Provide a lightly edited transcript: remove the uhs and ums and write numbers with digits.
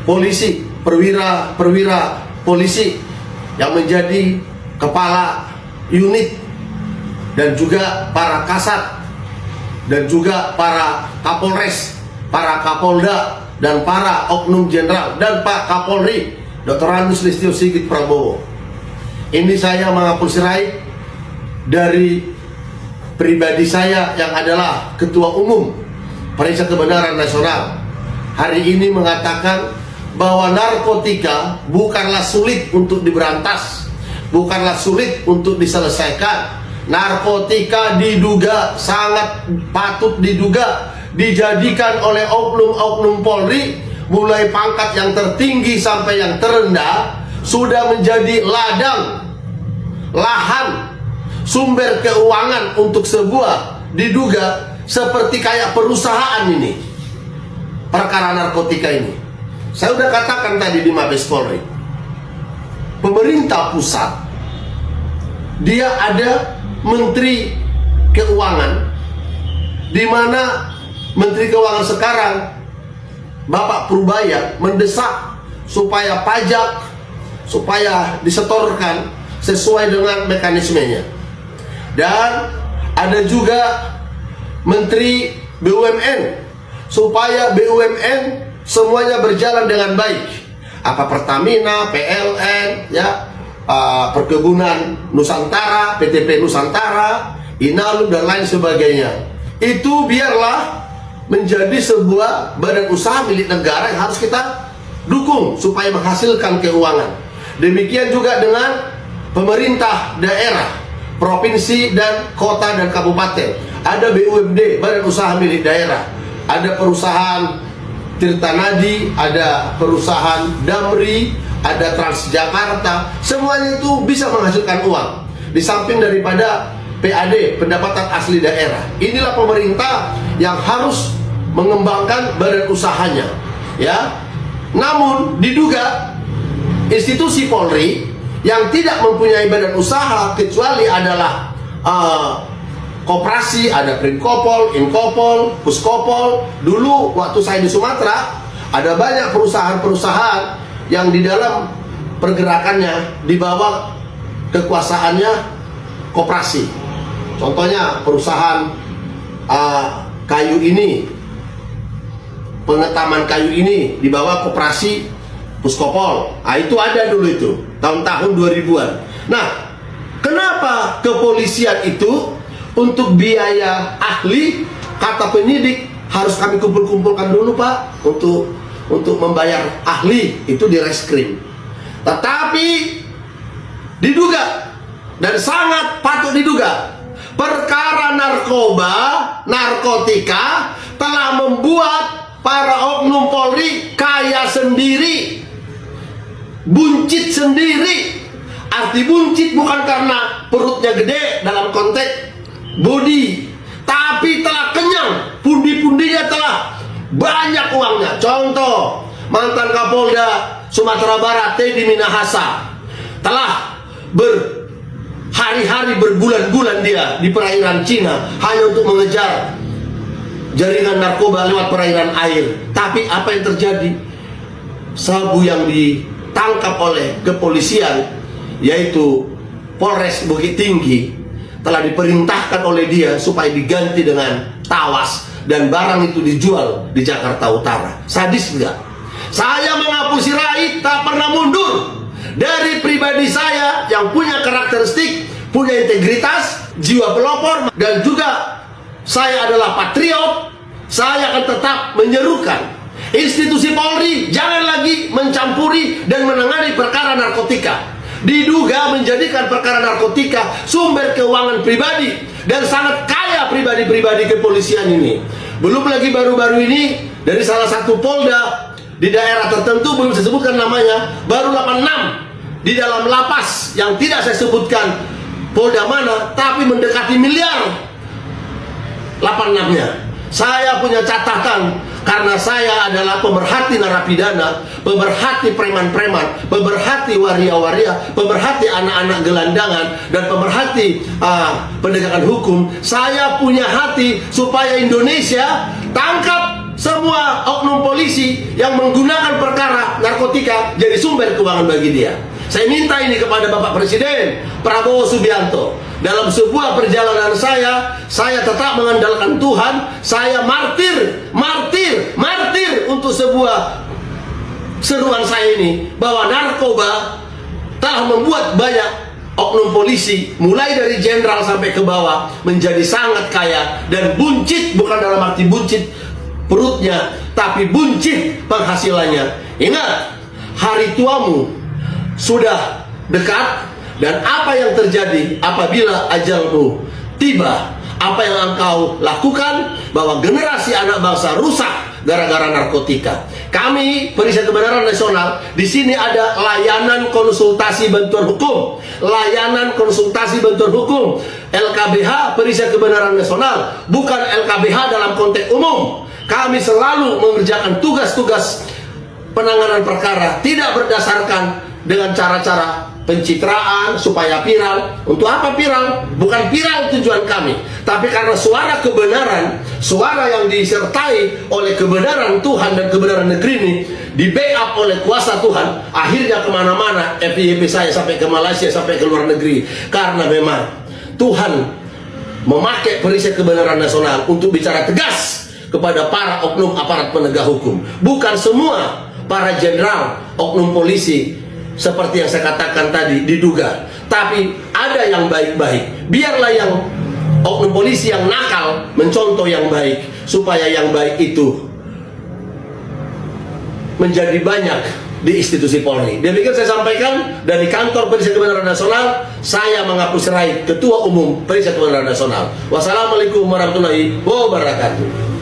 polisi, perwira polisi yang menjadi kepala unit, dan juga para kasat, dan juga para kapolres, para kapolda, dan para oknum jenderal, dan Pak Kapolri Dr. Andes Listio Sigit Prabowo. Ini saya menghapus rai dari pribadi saya yang adalah Ketua Umum Partai Kebenaran Nasional. Hari ini mengatakan bahwa narkotika bukanlah sulit untuk diberantas, bukanlah sulit untuk diselesaikan. Narkotika diduga, sangat patut diduga, dijadikan oleh oknum-oknum Polri, mulai pangkat yang tertinggi sampai yang terendah, sudah menjadi ladang, lahan, sumber keuangan untuk sebuah diduga seperti kayak perusahaan ini, perkara narkotika ini. Saya sudah katakan tadi di Mabes Polri, pemerintah pusat, dia ada Menteri Keuangan, di mana Menteri Keuangan sekarang Bapak Purbaya mendesak supaya pajak disetorkan sesuai dengan mekanismenya. Dan ada juga Menteri BUMN, supaya BUMN semuanya berjalan dengan baik. Apa Pertamina, PLN, ya, Perkebunan Nusantara, PTP Nusantara, Inalum, dan lain sebagainya. Itu biarlah menjadi sebuah badan usaha milik negara yang harus kita dukung supaya menghasilkan keuangan. Demikian juga dengan pemerintah daerah, provinsi dan kota dan kabupaten. Ada BUMD, badan usaha milik daerah. Ada perusahaan Tirtanadi, ada perusahaan Damri, ada Transjakarta. Semuanya itu bisa menghasilkan uang. Di samping daripada PAD, pendapatan asli daerah. Inilah pemerintah yang harus mengembangkan badan usahanya, ya. Namun diduga institusi Polri yang tidak mempunyai badan usaha kecuali adalah koperasi, ada Prinkopol, Inkopol, Puskopol. Dulu waktu saya di Sumatera, ada banyak perusahaan-perusahaan yang di dalam pergerakannya di bawah kekuasaannya koperasi. Contohnya perusahaan kayu ini, pengetaman kayu ini di bawah koperasi Puskopol. Itu ada dulu itu, tahun-tahun 2000-an. Nah, kenapa kepolisian itu untuk biaya ahli, kata penyidik, harus kami kumpul-kumpulkan dulu Pak, untuk membayar ahli, itu di reskrim. Tetapi diduga, dan sangat patut diduga, perkara narkotika telah membuat para oknum Polri kaya sendiri, buncit sendiri. Arti buncit bukan karena perutnya gede dalam konteks body, tapi telah kenyang, pundi-pundinya telah banyak uangnya. Contoh, mantan Kapolda Sumatera Barat Teddy Minahasa telah berhari-hari, berbulan-bulan dia di perairan Cina hanya untuk mengejar jaringan narkoba lewat perairan air. Tapi apa yang terjadi? Sabu yang ditangkap oleh kepolisian, yaitu Polres Bukit Tinggi, telah diperintahkan oleh dia supaya diganti dengan tawas, dan barang itu dijual di Jakarta Utara. Sadis enggak? Saya mengapusi rai, tak pernah mundur dari pribadi saya yang punya karakteristik, punya integritas, jiwa pelopor, dan juga saya adalah patriot. Saya akan tetap menyerukan institusi Polri jangan lagi mencampuri dan menangani perkara narkotika. Diduga menjadikan perkara narkotika sumber keuangan pribadi, dan sangat kaya pribadi-pribadi kepolisian ini. Belum lagi baru-baru ini dari salah satu polda di daerah tertentu, belum saya sebutkan namanya, baru 86 di dalam lapas yang tidak saya sebutkan polda mana, tapi mendekati miliar 86-nya. Saya punya catatan, karena saya adalah pemerhati narapidana, pemerhati preman-preman, pemerhati waria-waria, pemerhati anak-anak gelandangan, dan pemerhati penegakan hukum. Saya punya hati supaya Indonesia tangkap semua oknum polisi yang menggunakan perkara narkotika jadi sumber keuangan bagi dia. Saya minta ini kepada Bapak Presiden Prabowo Subianto. Dalam sebuah perjalanan saya tetap mengandalkan Tuhan. Saya martir untuk sebuah seruan saya ini, bahwa narkoba telah membuat banyak oknum polisi, mulai dari jenderal sampai ke bawah, menjadi sangat kaya dan buncit, bukan dalam arti buncit perutnya, tapi buncit penghasilannya. Ingat, hari tuamu sudah dekat, dan apa yang terjadi apabila ajalmu tiba, apa yang engkau lakukan, bahwa generasi anak bangsa rusak gara-gara narkotika. Kami Perisai Kebenaran Nasional di sini ada layanan konsultasi bantuan hukum, layanan konsultasi bantuan hukum, LKBH Perisai Kebenaran Nasional, bukan LKBH dalam konteks umum. Kami selalu mengerjakan tugas-tugas penanganan perkara tidak berdasarkan dengan cara-cara pencitraan supaya viral. Untuk apa viral? Bukan viral tujuan kami, tapi karena suara kebenaran, suara yang disertai oleh kebenaran Tuhan dan kebenaran negeri ini, di backup oleh kuasa Tuhan, akhirnya kemana-mana FYP saya sampai ke Malaysia, sampai ke luar negeri. Karena memang Tuhan memakai Perisai Kebenaran Nasional untuk bicara tegas kepada para oknum aparat penegak hukum. Bukan semua para jenderal, oknum polisi seperti yang saya katakan tadi diduga, tapi ada yang baik-baik. Biarlah yang oknum polisi yang nakal mencontoh yang baik, supaya yang baik itu menjadi banyak di institusi Polri. Demikian saya sampaikan dari kantor Perisai Kebenaran Nasional. Saya menghapus rai Ketua Umum Perisai Kebenaran Nasional. Wassalamualaikum warahmatullahi wabarakatuh.